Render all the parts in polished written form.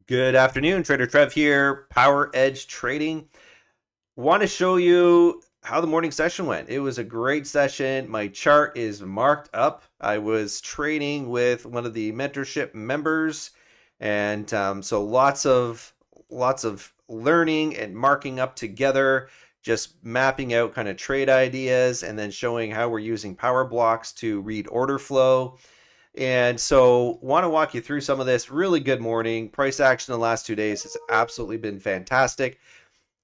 Good afternoon, Trader Trev here, PowerEdge Trading. Want to show you how the morning session went. It was a great session. My chart is marked up. I was trading with one of the mentorship members, and so lots of learning and marking up together, just mapping out kind of trade ideas, and then showing how we're using power blocks to read order flow. And so, want to walk you through some of this. Really good morning. Price action in the last 2 days has absolutely been fantastic.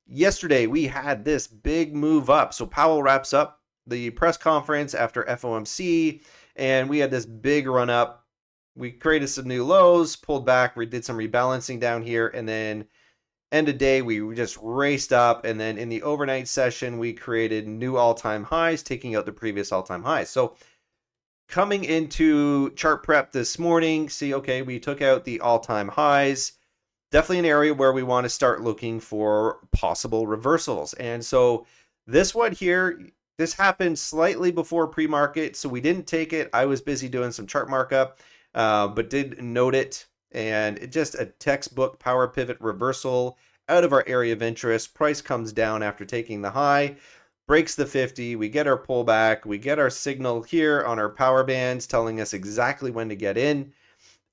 Yesterday, we had this big move up. So, Powell wraps up the press conference after FOMC, and we had this big run up. We created some new lows, pulled back, we did some rebalancing down here, and then end of day, we just raced up. And then in the overnight session, we created new all time highs, taking out the previous all time highs. So, coming into chart prep this morning, see, okay, we took out the all-time highs. Definitely an area where we want to start looking for possible reversals. And so this one here, this happened slightly before pre-market, so we didn't take it. I was busy doing some chart markup, but did note it. And it just a textbook power pivot reversal out of our area of interest. Price comes down after taking the high, breaks the 50, we get our pullback, we get our signal here on our power bands telling us exactly when to get in,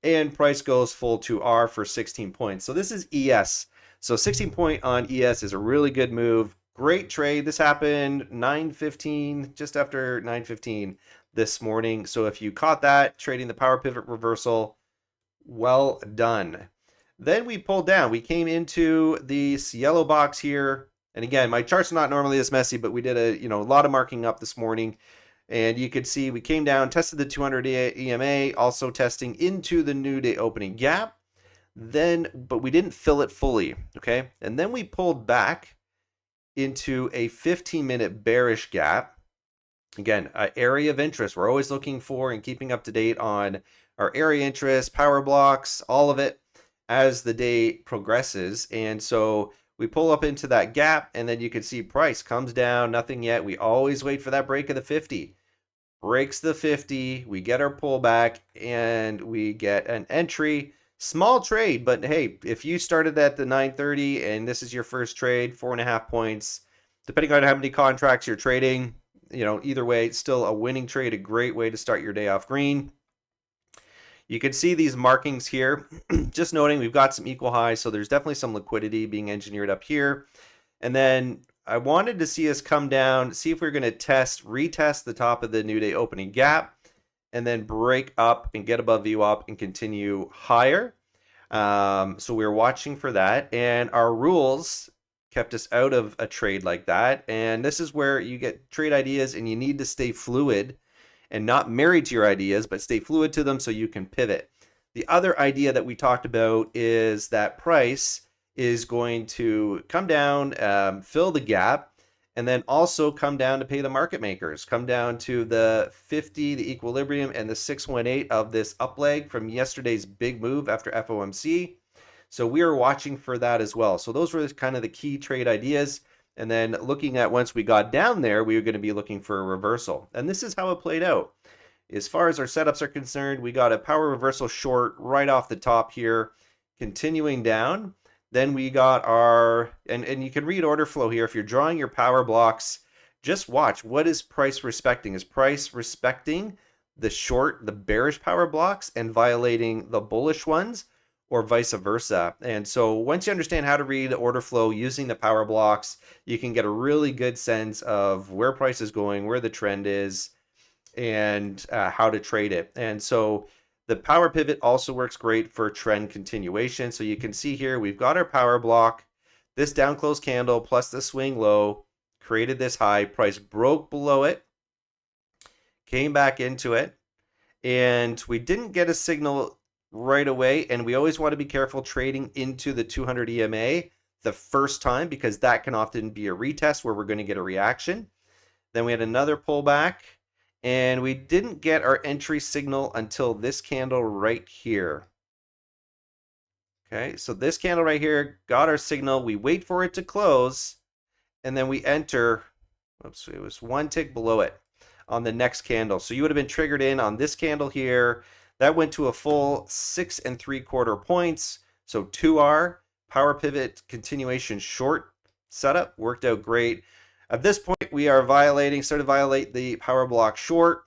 and price goes full to R for 16 points. So this is ES. So 16 point on ES is a really good move. Great trade. This happened 9:15, just after 9:15 this morning. So if you caught that, trading the power pivot reversal, well done. Then we pulled down. We came into this yellow box here. And again, my chart's not normally this messy, but we did a lot of marking up this morning. And you could see we came down, tested the 200 EMA, also testing into the new day opening gap. But we didn't fill it fully, okay? And then we pulled back into a 15-minute bearish gap. Again, area of interest. We're always looking for and keeping up to date on our area interest, power blocks, all of it as the day progresses. And so we pull up into that gap, and then you can see price comes down, nothing yet. We always wait for that break of the 50. Breaks the 50, we get our pullback, and we get an entry. Small trade, but hey, if you started at the 9:30 and this is your first trade, 4.5 points, depending on how many contracts you're trading, either way, it's still a winning trade, a great way to start your day off green. You can see these markings here. Just noting we've got some equal highs, so there's definitely some liquidity being engineered up here. And then I wanted to see us come down, see if we're going to retest the top of the new day opening gap, and then break up and get above VWAP and continue higher. So we're watching for that. And our rules kept us out of a trade like that. And this is where you get trade ideas and you need to stay fluid and not married to your ideas, but stay fluid to them so you can pivot. The other idea that we talked about is that price is going to come down, fill the gap, and then also come down to pay the market makers, come down to the 50, the equilibrium, and the 618 of this up leg from yesterday's big move after FOMC. So we are watching for that as well. So those were kind of the key trade ideas. And then looking at once we got down there, we were going to be looking for a reversal. And this is how it played out. As far as our setups are concerned, we got a power reversal short right off the top here, continuing down. Then we got our, and you can read order flow here. If you're drawing your power blocks, just watch. What is price respecting? Is price respecting the bearish power blocks and violating the bullish ones, or vice versa? And so once you understand how to read the order flow using the power blocks, you can get a really good sense of where price is going, where the trend is, and how to trade it. And so the power pivot also works great for trend continuation. So you can see here, we've got our power block, this down close candle plus the swing low created this high. Price broke below it, came back into it, and we didn't get a signal right away. And we always want to be careful trading into the 200 EMA the first time, because that can often be a retest where we're going to get a reaction. Then we had another pullback, and we didn't get our entry signal until this candle right here. Okay, so this candle right here got our signal. We wait for it to close, and then we enter. Oops, it was one tick below it on the next candle. So you would have been triggered in on this candle here. That went to a full 6 3/4 points. So 2R, PowerPivot continuation short setup worked out great. At this point, we are started to violate the power block short.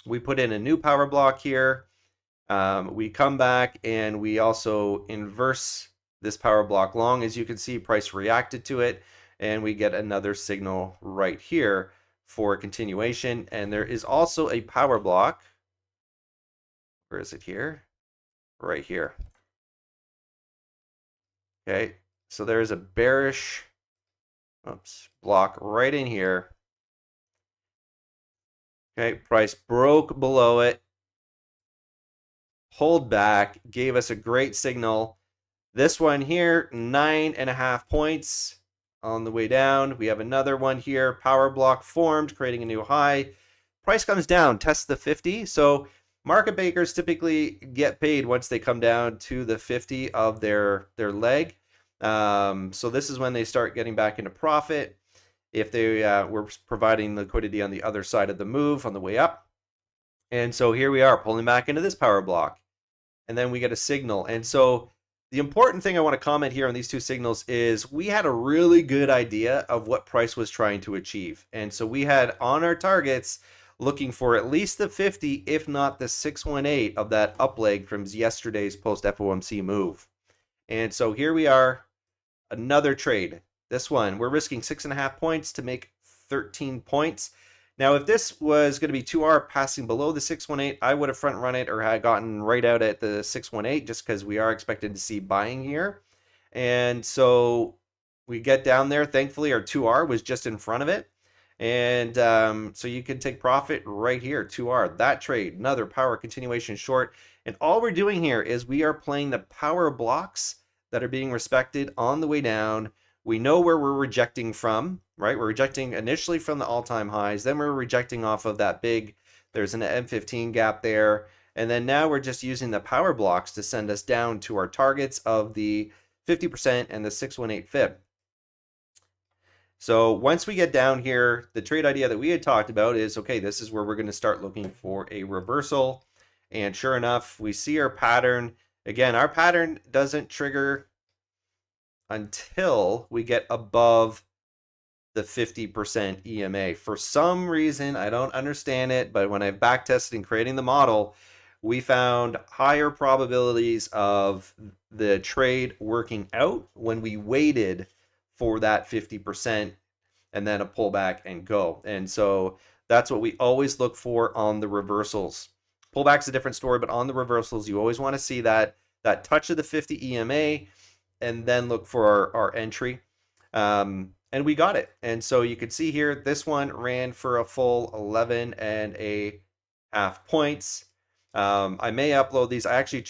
We put in a new power block here. We come back and we also inverse this power block long. As you can see, price reacted to it, and we get another signal right here for continuation. And there is also a power block. Where is it here? Right here. Okay, so there's a bearish block right in here. Okay, price broke below it, pulled back, gave us a great signal. This one here, 9.5 points on the way down. We have another one here, power block formed, creating a new high. Price comes down, tests the 50. So market makers typically get paid once they come down to the 50 of their leg. So this is when they start getting back into profit. If they were providing liquidity on the other side of the move on the way up. And so here we are pulling back into this power block. And then we get a signal. And so the important thing I want to comment here on these two signals is we had a really good idea of what price was trying to achieve. And so we had on our targets looking for at least the 50, if not the 618 of that up leg from yesterday's post FOMC move. And so here we are, another trade. This one, we're risking 6.5 points to make 13 points. Now, if this was going to be 2R passing below the 618, I would have front run it or had gotten right out at the 618 just because we are expected to see buying here. And so we get down there. Thankfully, our 2R was just in front of it. And so you can take profit right here, 2R. That trade, another power continuation short. And all we're doing here is we are playing the power blocks that are being respected on the way down. We know where we're rejecting from, right? We're rejecting initially from the all-time highs. Then we're rejecting off of that big, there's an M15 gap there. And then now we're just using the power blocks to send us down to our targets of the 50% and the 618 fib. So once we get down here, the trade idea that we had talked about is, okay, this is where we're going to start looking for a reversal. And sure enough, we see our pattern. Again, our pattern doesn't trigger until we get above the 50% EMA. For some reason, I don't understand it, but when I've backtested and creating the model, we found higher probabilities of the trade working out when we waited for that 50% and then a pullback and go. And so that's what we always look for on the reversals. Pullback's a different story, but on the reversals, you always want to see that touch of the 50 EMA and then look for our entry. And we got it. And so you can see here, this one ran for a full 11.5 points. I may upload these. I actually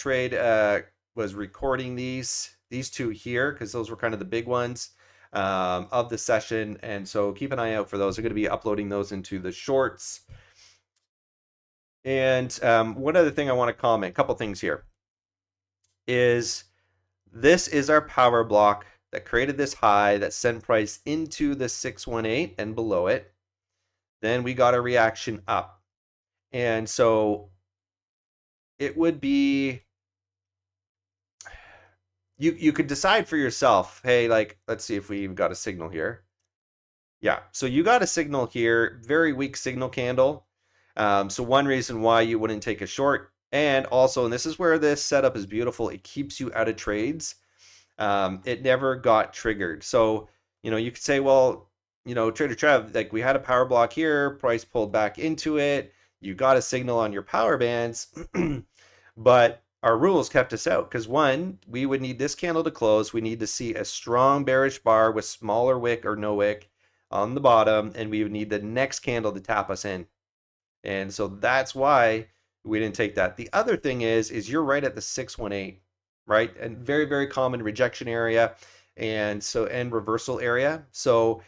was recording these two here because those were kind of the big ones of the session. And so keep an eye out for those. I'm going to be uploading those into the shorts. And one other thing I want to comment, a couple things here, is this is our power block that created this high that sent price into the 618 and below it. Then we got a reaction up. And so it would be, you could decide for yourself, hey, like, let's see if we've got a signal here. Yeah, so you got a signal here, very weak signal candle. So one reason why you wouldn't take a short, and also, and this is where this setup is beautiful, it keeps you out of trades. It never got triggered. So, you could say, well, Trader Trev, like we had a power block here, price pulled back into it, you got a signal on your power bands, but our rules kept us out because one, we would need this candle to close. We need to see a strong bearish bar with smaller wick or no wick on the bottom, and we would need the next candle to tap us in. And so that's why we didn't take that. The other thing is you're right at the 618, right? And very, very common rejection area and reversal area. So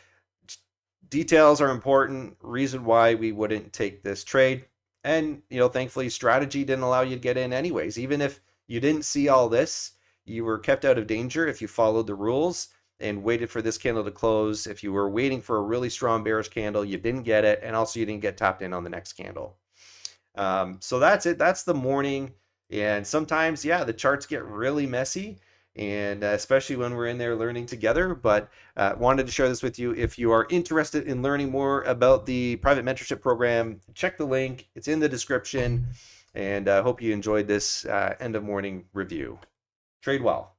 details are important. Reason why we wouldn't take this trade. And, thankfully strategy didn't allow you to get in anyways. Even if you didn't see all this, you were kept out of danger if you followed the rules and waited for this candle to close. If you were waiting for a really strong bearish candle, you didn't get it. And also you didn't get tapped in on the next candle. So that's it. That's the morning. And sometimes, yeah, the charts get really messy, and especially when we're in there learning together. But wanted to share this with you. If you are interested in learning more about the private mentorship program, check the link. It's in the description. And I hope you enjoyed this end of morning review. Trade well.